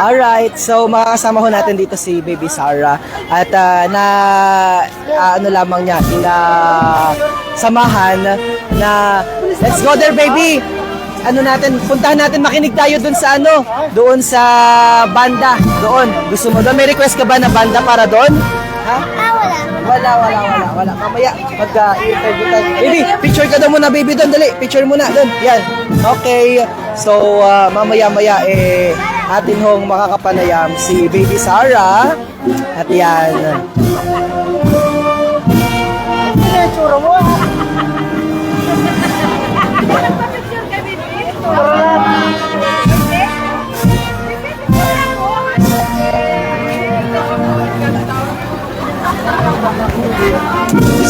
Alright, so makakasama ho natin dito si Baby Sarah at ano lamang niya, samahan na let's go there baby! Ano natin, puntahan natin, makinig tayo doon sa banda, doon. Gusto mo doon? May request ka ba na banda para doon? Ha? Wala. Mamaya, mag-interview tayo. Baby, picture ka daw muna, baby, doon. Dali, picture muna, doon. Yan. Okay. So, mamaya-maya, atin hong makakapanayam si Baby Sarah. At yan. Picture mo.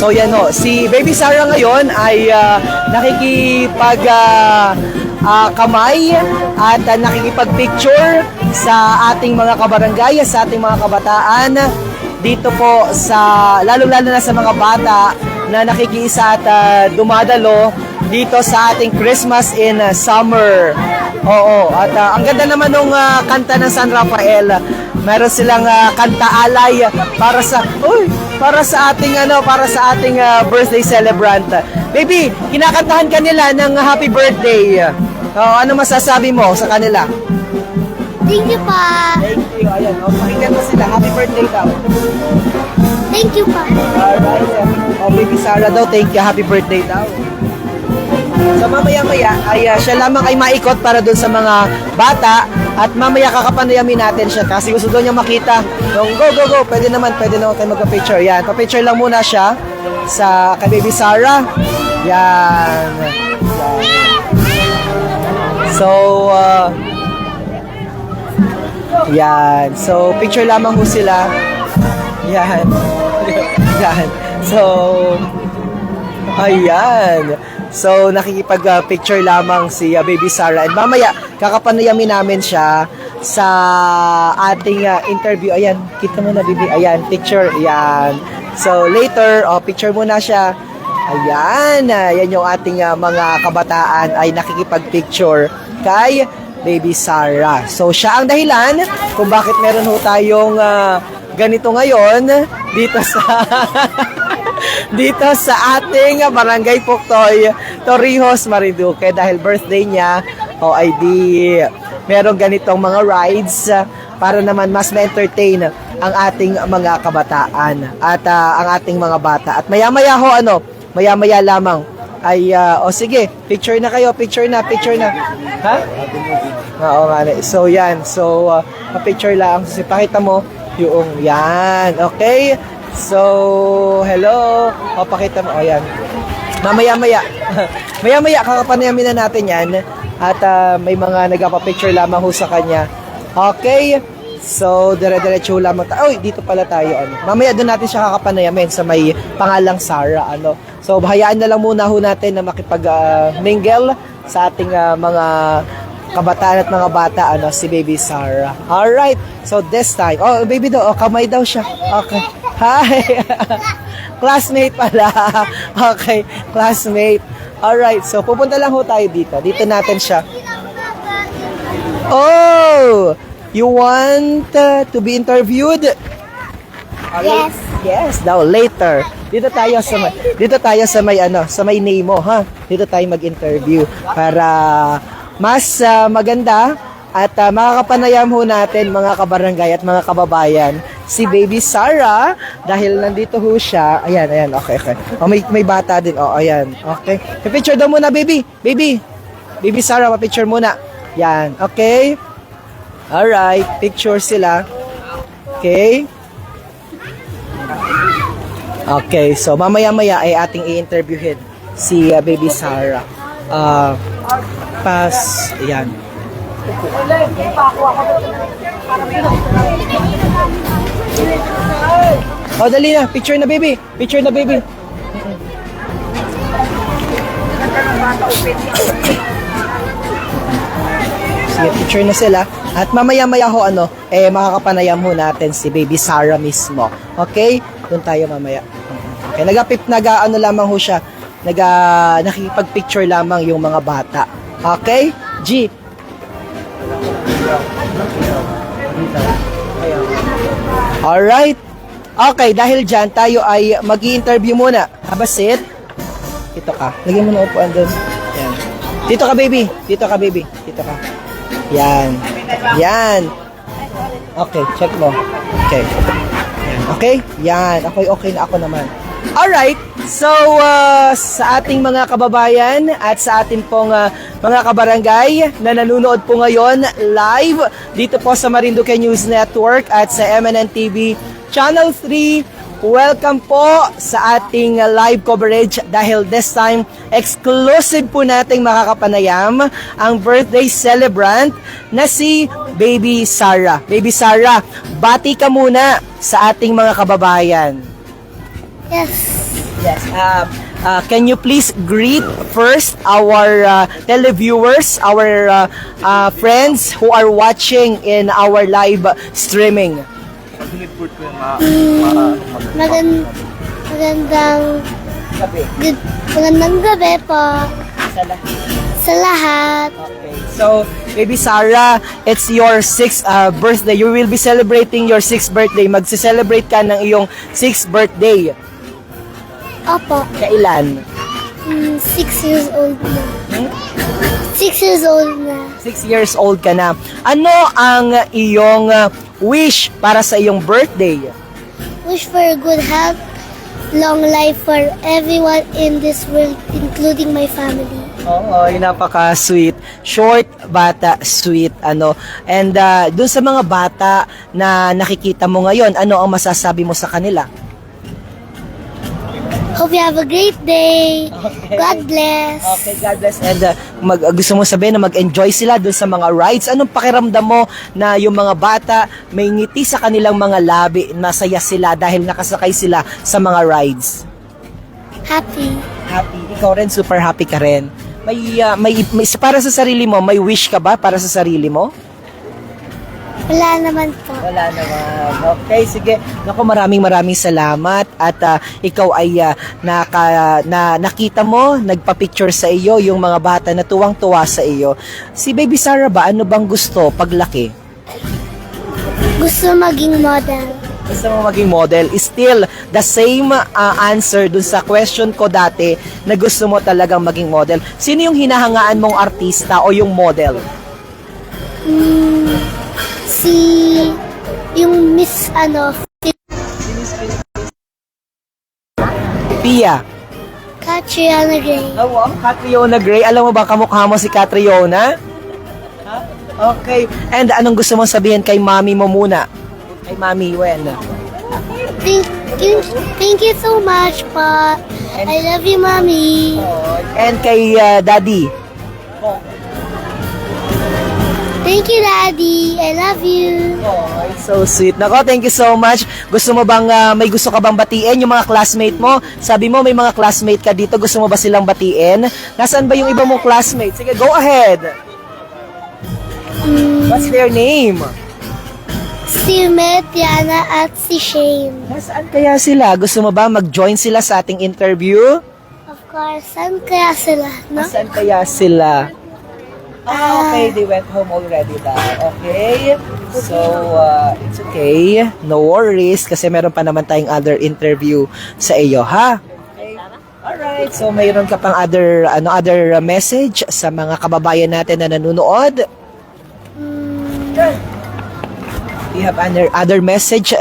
So yan o, si Baby Sarah ngayon ay kamay at nakikipag-picture sa ating mga kabarangay, sa ating mga kabataan dito po sa lalo-lalo na sa mga bata na nakikiisa at dumadalo dito sa ating Christmas in Summer. Oo, at ang ganda naman ng kanta ng San Rafael. Meron silang kanta alay para sa ating birthday celebrant. Baby, kinakantahan kanila ng happy birthday. Ano masasabi mo sa kanila? Thank you pa. Thank you. Ayan, pakinggan mo sila. Happy birthday daw. Thank you pa. Alright. Baby Sarah daw, thank you. Happy birthday daw. So mamaya-maya ay siya lamang ay maikot para doon sa mga bata at mamaya kakapanayamin natin siya kasi gusto doon niya makita yung go. Pwede naman tayo magpa-picture. Yan, pa-picture lang muna siya sa kay Baby Sarah. Yan. So yan. So picture lamang ho sila. Yan. Yan. So ayan. So, nakikipag-picture lamang si Baby Sarah. And mamaya, kakapanayamin namin siya sa ating interview. Ayan, kita mo na, baby. Ayan, picture. Ayan. So, later, picture muna siya. Ayan. Yan yung ating mga kabataan ay nakikipag-picture kay Baby Sarah. So, siya ang dahilan kung bakit meron ho tayong ganito ngayon dito sa ating Barangay Puktoy, Torrijos, Marinduque dahil birthday niya ay di merong ganitong mga rides para naman mas ma-entertain ang ating mga kabataan at ang ating mga bata. At maya-maya lamang ay sige, picture na kayo, picture na. Ha? Oo nga. So yan, picture lang. So, pakita mo yung yan. Okay? So, hello. Pakita mo. Yan. Mamaya-maya. Kakapanayamin na natin yan. At may mga nagpapicture lamang ho sa kanya. Okay. So, dire-diretso lamang tayo. Dito pala tayo. Mamaya doon natin siya kakapanayamin sa may pangalang Sarah. So, hayaan na lang muna ho natin na makipag-mingle sa ating mga kabataan at mga bata, si Baby Sarah. Alright. So, this time. Baby daw. Kamay daw siya. Okay. Hi! Classmate pala. Okay, classmate. Alright, so pupunta lang ho tayo dito. Dito natin siya. Oh! You want to be interviewed? Yes. Yes, daw later. Dito tayo sa may Nemo, ha? Dito tayo mag-interview para mas maganda at makakapanayam ho natin mga kabarangay at mga kababayan si Baby Sarah dahil nandito ho siya. Ayan, okay. May bata din. Ayan. Okay. Picture daw muna, baby. Baby Sarah, pa-picture muna. Yan, okay. Alright, picture sila. Okay. Okay, so mamaya-maya ay ating i-interviewin si Baby Sarah. Ayan. Dali na. Picture na, baby. Sige, picture na sila. At mamaya-maya ho, makakapanayam ho natin si Baby Sarah mismo. Okay? Doon tayo mamaya. Okay, lamang ho siya. Nakikipag-picture lamang yung mga bata. Okay? G. Alright. Okay, dahil dyan, tayo ay mag-i-interview muna. Have a seat. Dito ka. Lagyan mo na upuan doon. Yan. Dito ka, baby. Dito ka, baby. Dito ka. Yan. Yan. Okay, check mo. Okay. Yan. Okay? Yan. Okay na ako naman. Alright. So, sa ating mga kababayan at sa ating pong mga kabarangay na nanonood po ngayon live dito po sa Marinduque News Network at sa MNN TV Channel 3, welcome po sa ating live coverage dahil this time exclusive po nating makakapanayam ang birthday celebrant na si Baby Sarah. Baby Sarah, bati ka muna sa ating mga kababayan. Yes. Yes. Can you please greet first our televiewers, our friends who are watching in our live streaming? Magandang gabi po sa lahat. Okay. So, Baby Sarah, it's your 6th birthday. You will be celebrating your 6th birthday. Magse-celebrate ka ng iyong 6th birthday. Opo. Kailan? 6 years old na. 6 years old na. 6 years old ka na. Ano ang iyong wish para sa iyong birthday? Wish for good health, long life for everyone in this world, including my family. Oo, napaka-sweet. Short, bata, sweet, ano. And dun sa mga bata na nakikita mo ngayon, ano ang masasabi mo sa kanila? Hope you have a great day. Okay. God bless. Okay, God bless. And gusto mo sabihin na mag-enjoy sila dun sa mga rides. Anong pakiramdam mo na yung mga bata may ngiti sa kanilang mga labi, masaya sila dahil nakasakay sila sa mga rides? Happy. Happy. Ikaw rin, super happy ka rin. May para sa sarili mo, may wish ka ba para sa sarili mo? Wala naman po. Wala naman. Okay, sige. Naku, maraming salamat at ikaw ay nakita mo, nagpa-picture sa iyo yung mga bata na tuwang-tuwa sa iyo. Si Baby Sarah ba, ano bang gusto paglaki? Gusto maging model. Gusto mo maging model? Still, the same answer dun sa question ko dati na gusto mo talagang maging model. Sino yung hinahangaan mong artista o yung model? Yung Miss Pia. Catriona Gray. Oh, Catriona Gray. Alam mo ba kamukha mo si Catriona? Okay. And anong gusto mong sabihin kay mami mo muna? Kay mami Wen. Thank you so much, pa. I love you, mommy. And kay daddy. Thank you, Daddy. I love you. Oh, so sweet. Nako, thank you so much. Gusto mo bang, may gusto ka bang batiin yung mga classmate mo? Sabi mo may mga classmate ka dito. Gusto mo ba silang batiin? Nasaan ba yung iba mong classmate? Sige, go ahead. What's their name? Si Met, Yana, at si Shane. Nasaan kaya sila? Gusto mo ba mag-join sila sa ating interview? Of course, saan kaya sila, no? Nasaan kaya sila? Okay, they went home already daw. Okay? So, it's okay. No worries kasi meron pa naman tayong other interview sa iyo, ha? Okay. Alright, so mayroon ka pang other message sa mga kababayan natin na nanonood? Do you have other message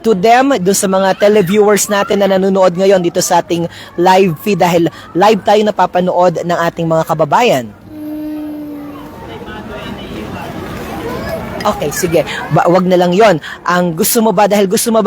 to them, do sa mga televiewers natin na nanonood ngayon dito sa ating live feed dahil live tayo napapanood ng ating mga kababayan? Okay, sige. Wag na lang 'yon. Ang gusto mo ba dahil gusto mong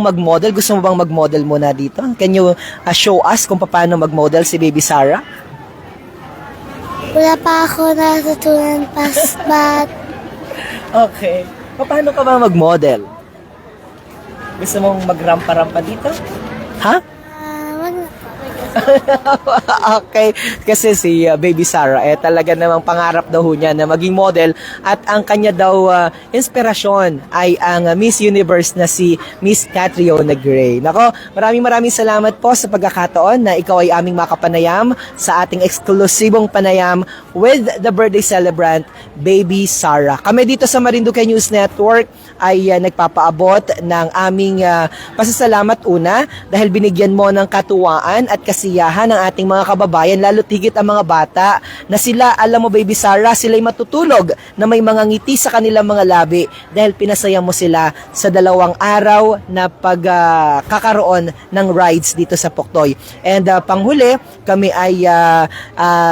mag-model, gusto mo bang mag-model muna dito? Can you show us kung paano mag-model si Baby Sarah? Wala pa ako natutunan but Okay. Paano ka ba mag-model? Gusto mong magrampa-rampa dito? Ha? Okay, kasi si Baby Sarah talaga namang pangarap daw ho niya na maging model at ang kanya daw inspirasyon ay ang Miss Universe na si Miss Catriona Gray. Nako, maraming salamat po sa pagkakataon na ikaw ay aming makapanayam sa ating eksklusibong panayam with the birthday celebrant Baby Sarah. Kami dito sa Marinduque News Network ay nagpapaabot ng aming pasasalamat una dahil binigyan mo ng katuwaan at kasiyahan ng ating mga kababayan, lalo tigit ang mga bata na sila, alam mo Baby Sarah, sila'y matutulog na may mga ngiti sa kanilang mga labi dahil pinasaya mo sila sa 2 araw na pagkakaroon ng rides dito sa Puktoy. And panghuli, kami ay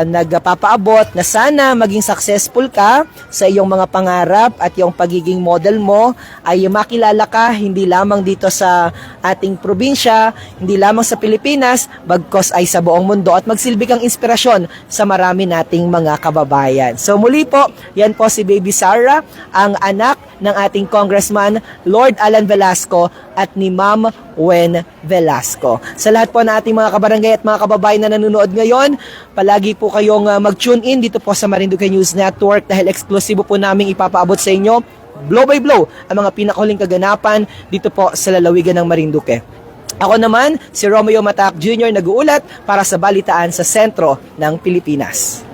nagpapaabot na sana maging successful ka sa iyong mga pangarap at yung pagiging model mo ay makilala ka hindi lamang dito sa ating probinsya, hindi lamang sa Pilipinas, bagkos ay sa buong mundo at magsilbi kang inspirasyon sa marami nating mga kababayan. So muli po, yan po si Baby Sarah, ang anak ng ating Congressman Lord Alan Velasco at ni Ma'am Wen Velasco. Sa lahat po ng ating mga kabarangay at mga kababayan na nanonood ngayon, palagi po kayong mag-tune in dito po sa Marinduque News Network dahil eksklusibo po namin ipapaabot sa inyo blow by blow ang mga pinakahuling kaganapan dito po sa lalawigan ng Marinduque. Ako naman, si Romeo Matac Jr. nag-uulat para sa balitaan sa sentro ng Pilipinas.